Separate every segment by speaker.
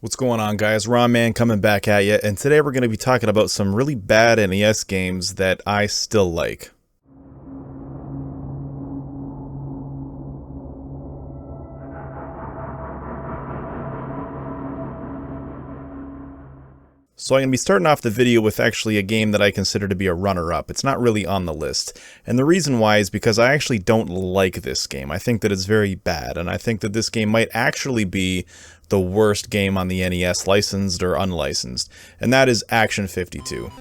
Speaker 1: What's going on, guys? RonMan coming back at you, and today we're going to be talking about some really bad NES games that I still like. So I'm going to be starting off the video with actually a game that I consider to be a runner-up. It's not really on the list. And the reason why is because I actually don't like this game. I think that it's very bad, and I think that this game might actually be the worst game on the NES, licensed or unlicensed. And that is Action 52.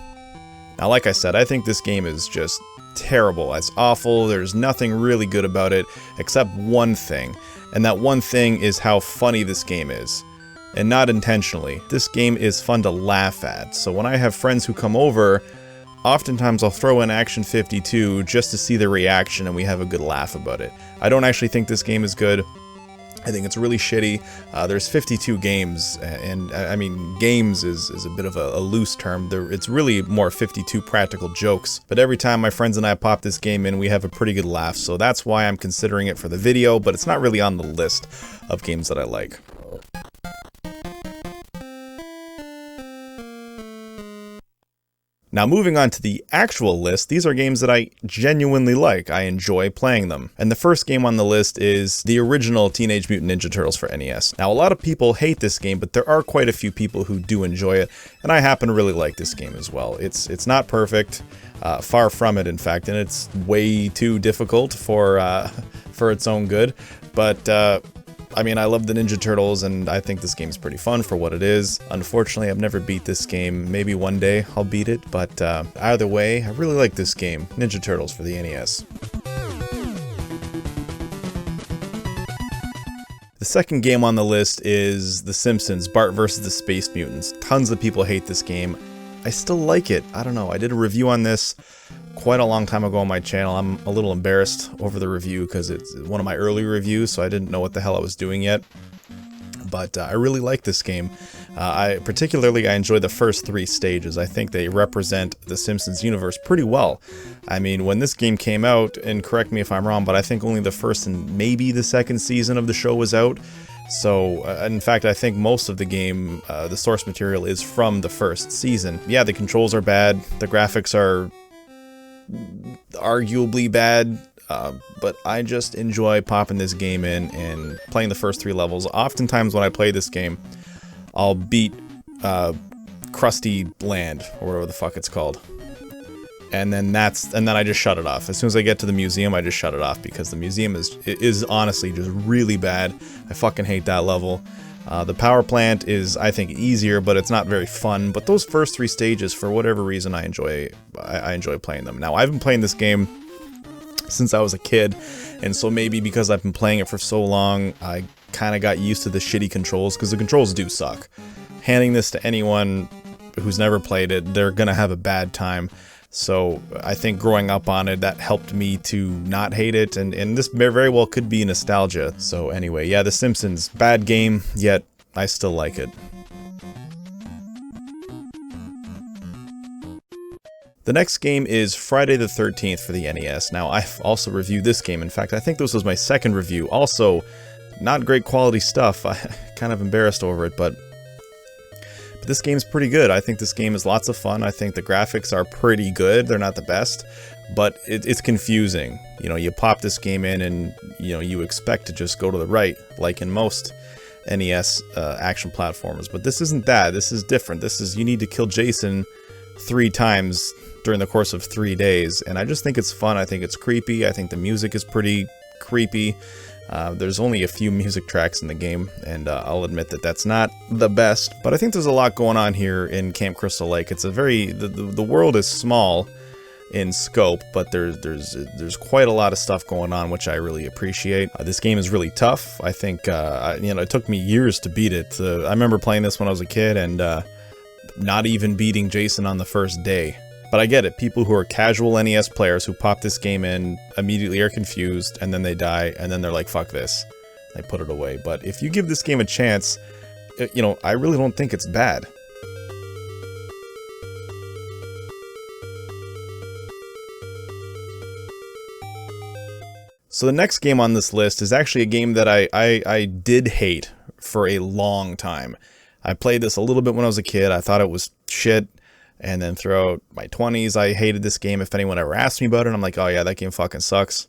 Speaker 1: Now, like I said, I think this game is just terrible. It's awful. There's nothing really good about it except one thing. And that one thing is how funny this game is. And not intentionally. This game is fun to laugh at, so when I have friends who come over, oftentimes I'll throw in Action 52 just to see their reaction and we have a good laugh about it. I don't actually think this game is good. I think it's really shitty. There's 52 games, and I mean, games is a bit of a loose term. It's really more 52 practical jokes, but every time my friends and I pop this game in, we have a pretty good laugh, so that's why I'm considering it for the video, but it's not really on the list of games that I like. Now, moving on to the actual list, these are games that I genuinely like. I enjoy playing them. And the first game on the list is the original Teenage Mutant Ninja Turtles for NES. Now, a lot of people hate this game, but there are quite a few people who do enjoy it, and I happen to really like this game as well. It's not perfect, far from it, in fact, and it's way too difficult for its own good, but I mean, I love the Ninja Turtles, and I think this game's pretty fun for what it is. Unfortunately, I've never beat this game. Maybe one day I'll beat it, but either way, I really like this game, Ninja Turtles for the NES. The second game on the list is The Simpsons, Bart vs. the Space Mutants. Tons of people hate this game. I still like it. I don't know, I did a review on this quite a long time ago on my channel. I'm a little embarrassed over the review because it's one of my early reviews, so I didn't know what the hell I was doing yet. But I really like this game. I enjoy the first three stages. I think they represent the Simpsons universe pretty well. I mean, when this game came out, and correct me if I'm wrong, but I think only the first and maybe the second season of the show was out. So, in fact, I think most of the game, the source material is from the first season. Yeah, the controls are bad, the graphics are arguably bad, but I just enjoy popping this game in and playing the first three levels. Oftentimes when I play this game, I'll beat Krusty Land, or whatever the fuck it's called. And then I just shut it off. As soon as I get to the museum, I just shut it off because the museum is honestly just really bad. I fucking hate that level. The power plant is, I think, easier, but it's not very fun. But those first three stages, for whatever reason, I enjoy playing them. Now, I've been playing this game since I was a kid, and so maybe because I've been playing it for so long, I kind of got used to the shitty controls, because the controls do suck. Handing this to anyone who's never played it, they're gonna have a bad time. So I think growing up on it, that helped me to not hate it, and this very well could be nostalgia. So anyway, yeah, The Simpsons, bad game, yet I still like it. The next game is Friday the 13th for the NES. Now, I've also reviewed this game. In fact, I think this was my second review. Also, not great quality stuff. I'm kind of embarrassed over it, but this game's pretty good. I think this game is lots of fun. I think the graphics are pretty good. They're not the best, but it's confusing. You know, you pop this game in and, you know, you expect to just go to the right, like in most NES action platformers. But this isn't that. This is different. This is, you need to kill Jason 3 times during the course of 3 days. And I just think it's fun. I think it's creepy. I think the music is pretty creepy. There's only a few music tracks in the game, and I'll admit that that's not the best, but I think there's a lot going on here in Camp Crystal Lake. It's a the world is small in scope, but there's quite a lot of stuff going on, which I really appreciate. This game is really tough. I think, you know, it took me years to beat it. I remember playing this when I was a kid, and not even beating Jason on the first day. But I get it, people who are casual NES players who pop this game in immediately are confused, and then they die, and then they're like, fuck this. They put it away. But if you give this game a chance, you know, I really don't think it's bad. So the next game on this list is actually a game that I did hate for a long time. I played this a little bit when I was a kid. I thought it was shit. And then throughout my 20s, I hated this game. If anyone ever asked me about it, I'm like, oh yeah, that game fucking sucks.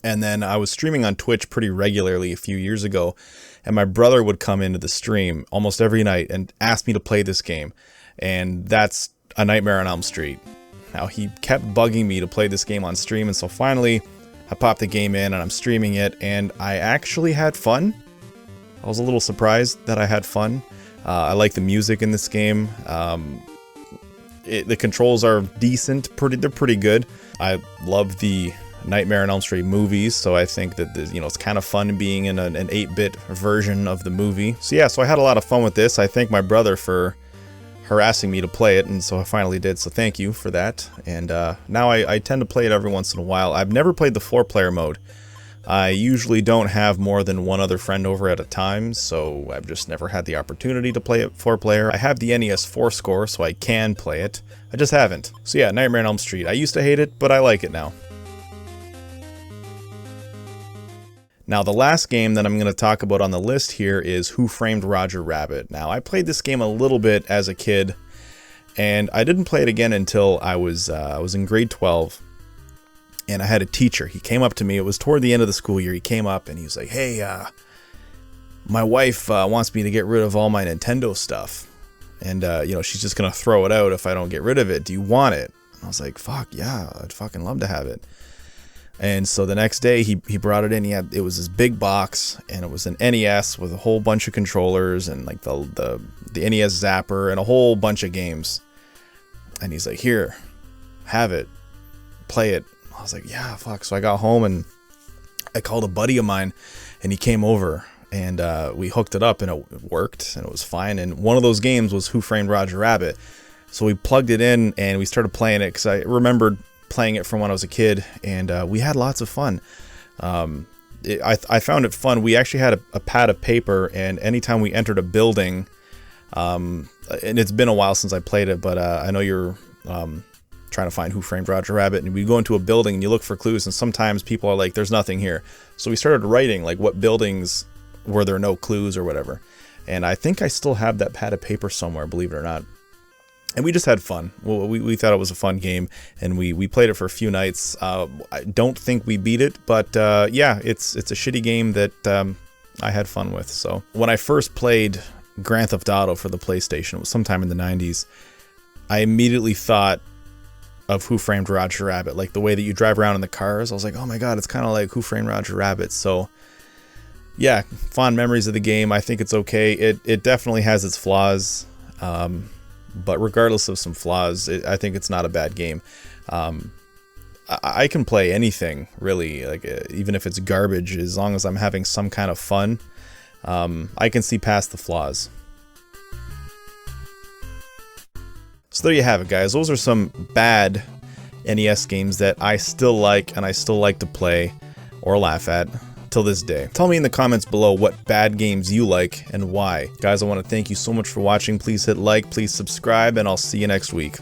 Speaker 1: And then I was streaming on Twitch pretty regularly a few years ago, and my brother would come into the stream almost every night and ask me to play this game. And that's A Nightmare on Elm Street. Now, he kept bugging me to play this game on stream, and so finally, I popped the game in and I'm streaming it, and I actually had fun. I was a little surprised that I had fun. I like the music in this game. The controls are decent, they're pretty good. I love the Nightmare on Elm Street movies, so I think that it's kind of fun being in an 8-bit version of the movie. So yeah, so I had a lot of fun with this. I thank my brother for harassing me to play it, and so I finally did, so thank you for that. And now I tend to play it every once in a while. I've never played the 4-player mode. I usually don't have more than one other friend over at a time, so I've just never had the opportunity to play it 4-player. I have the NES 4-score, so I can play it. I just haven't. So yeah, Nightmare on Elm Street. I used to hate it, but I like it now. Now, the last game that I'm going to talk about on the list here is Who Framed Roger Rabbit. Now, I played this game a little bit as a kid, and I didn't play it again until I was in grade 12. And I had a teacher. He came up to me. It was toward the end of the school year. He came up and he was like, hey, my wife wants me to get rid of all my Nintendo stuff. And, she's just going to throw it out if I don't get rid of it. Do you want it? And I was like, fuck, yeah, I'd fucking love to have it. And so the next day he brought it in. It was this big box, and it was an NES with a whole bunch of controllers and like the NES Zapper and a whole bunch of games. And he's like, here, have it, play it. I was like, yeah, fuck. So I got home and I called a buddy of mine, and he came over, and we hooked it up, and it worked, and it was fine. And one of those games was Who Framed Roger Rabbit. So we plugged it in and we started playing it because I remembered playing it from when I was a kid, and we had lots of fun. I found it fun. We actually had a pad of paper, and anytime we entered a building, and it's been a while since I played it, but I know you're trying to find Who Framed Roger Rabbit, and we go into a building and you look for clues, and sometimes people are like, there's nothing here. So we started writing like what buildings were there no clues or whatever. And I think I still have that pad of paper somewhere, believe it or not. And we just had fun. Well, we thought it was a fun game, and we played it for a few nights. I don't think we beat it, but yeah, it's a shitty game that I had fun with. So when I first played Grand Theft Auto for the PlayStation, it was sometime in the 90s, I immediately thought of Who Framed Roger Rabbit, like the way that you drive around in the cars. I was like, oh my god, it's kind of like Who Framed Roger Rabbit. So yeah, fond memories of the game. I think it's okay. It definitely has its flaws, but regardless of some flaws, I think it's not a bad game. I can play anything, really, like even if it's garbage, as long as I'm having some kind of fun. I can see past the flaws. So there you have it, guys. Those are some bad NES games that I still like, and I still like to play or laugh at till this day. Tell me in the comments below what bad games you like and why. Guys, I want to thank you so much for watching. Please hit like, please subscribe, and I'll see you next week.